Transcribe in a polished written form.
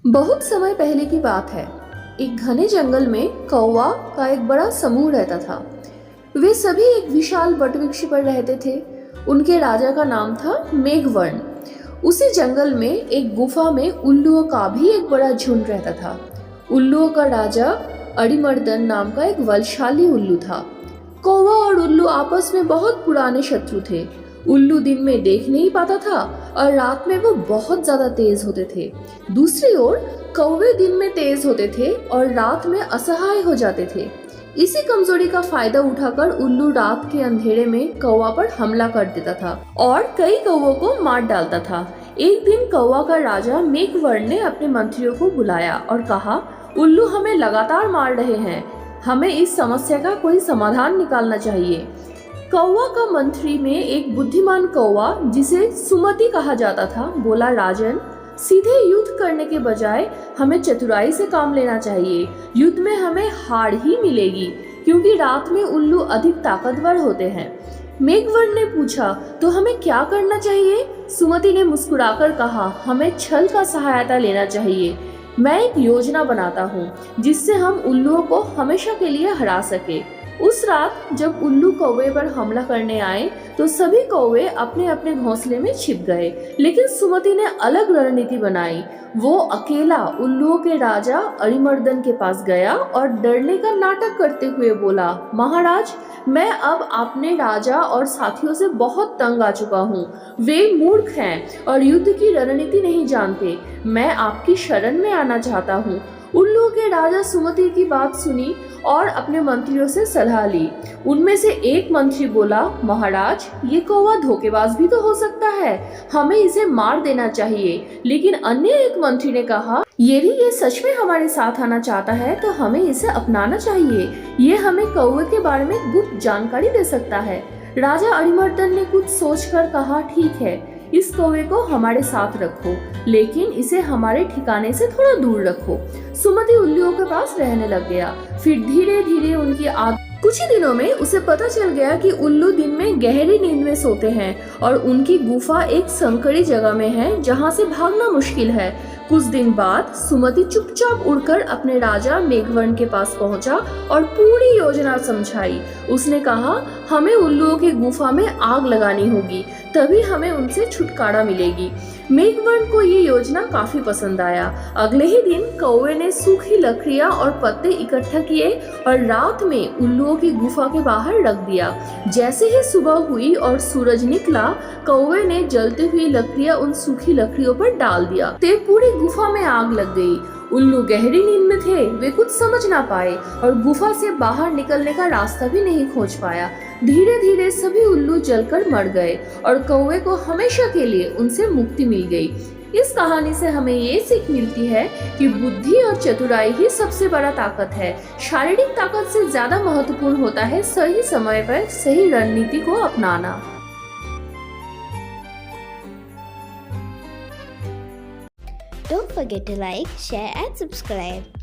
बहुत समय पहले की बात है। एक घने जंगल में कौवा का एक बड़ा समूह रहता था। वे सभी एक विशाल वटवृक्ष पर रहते थे। उनके राजा का नाम था मेघवर्ण। उसी जंगल में एक गुफा में उल्लुओं का भी एक बड़ा झुंड रहता था। उल्लुओं का राजा अरिमर्दन नाम का एक बलशाली उल्लू था। कौवा और उल्लू आपस में बहुत पुराने शत्रु थे। उल्लू दिन में देख नहीं पाता था और रात में वो बहुत ज्यादा तेज होते थे। दूसरी ओर कौवे दिन में तेज होते थे और रात में असहाय हो जाते थे। इसी कमजोरी का फायदा उठाकर उल्लू रात के अंधेरे में कौवा पर हमला कर देता था और कई कौवों को मार डालता था। एक दिन कौवा का राजा मेघवर्ण ने अपने मंत्रियों को बुलाया और कहा, उल्लू हमें लगातार मार रहे हैं, हमें इस समस्या का कोई समाधान निकालना चाहिए। कौवा का मंत्री में एक बुद्धिमान कौवा जिसे सुमति कहा जाता था बोला, राजन, सीधे युद्ध करने के बजाय हमें चतुराई से काम लेना चाहिए। युद्ध में हमें हार ही मिलेगी क्योंकि रात में उल्लू अधिक ताकतवर होते हैं। मेघवर्ण ने पूछा, तो हमें क्या करना चाहिए? सुमति ने मुस्कुराकर कहा, हमें छल का सहायता लेना चाहिए। मैं एक योजना बनाता हूँ जिससे हम उल्लुओं को हमेशा के लिए हरा सके। उस रात जब उल्लू कौवे पर हमला करने आए तो सभी कौवे अपने अपने घोंसले में छिप गए, लेकिन सुमति ने अलग रणनीति बनाई। वो अकेला उल्लुओं के राजा अरिमर्दन के पास गया और डरने का नाटक करते हुए बोला, महाराज, मैं अब अपने राजा और साथियों से बहुत तंग आ चुका हूँ। वे मूर्ख हैं और युद्ध की रणनीति नहीं जानते। मैं आपकी शरण में आना चाहता हूँ। उल्लू के राजा सुमति की बात सुनी और अपने मंत्रियों से सलाह ली। उनमें से एक मंत्री बोला, महाराज, ये कौवा धोखेबाज भी तो हो सकता है, हमें इसे मार देना चाहिए। लेकिन अन्य एक मंत्री ने कहा, यदि ये सच में हमारे साथ आना चाहता है तो हमें इसे अपनाना चाहिए। ये हमें कौवे के बारे में गुप्त जानकारी दे सकता है। राजा अरिमर्दन ने कुछ सोचकर कहा, ठीक है, इस कौवे को हमारे साथ रखो, लेकिन इसे हमारे ठिकाने से थोड़ा दूर रखो। सुमति उल्लुओं के पास रहने लग गया। फिर धीरे धीरे उनकी कुछ ही दिनों में उसे पता चल गया कि उल्लू दिन में गहरी नींद में सोते हैं और उनकी गुफा एक संकरी जगह में है जहाँ से भागना मुश्किल है। कुछ दिन बाद सुमति चुपचाप उड़कर अपने राजा मेघवर्ण के पास पहुंचा और पूरी योजना समझाई। उसने कहा, हमें उल्लुओं की गुफा में आग लगानी होगी, तभी हमें उनसे छुटकारा मिलेगी। मेघवर्ण को ये योजना काफी पसंद आया। अगले ही दिन कौवे ने सूखी लकड़ियां और पत्ते इकट्ठा किए और रात में उल्लुओं की गुफा के बाहर रख दिया। जैसे ही सुबह हुई और सूरज निकला, कौवे ने जलती हुई लकड़ियां उन सूखी लकड़ियों पर डाल दिया। ते पूरी गुफा में आग लग गई। उल्लू गहरी नींद में थे, वे कुछ समझ ना पाए और गुफा से बाहर निकलने का रास्ता भी नहीं खोज पाया। धीरे धीरे सभी उल्लू जलकर मर गए और कौवे को हमेशा के लिए उनसे मुक्ति मिल गई। इस कहानी से हमें ये सीख मिलती है कि बुद्धि और चतुराई ही सबसे बड़ा ताकत है। शारीरिक ताकत से ज्यादा महत्वपूर्ण होता है सही समय पर सही रणनीति को अपनाना। Don't forget to like, share and subscribe.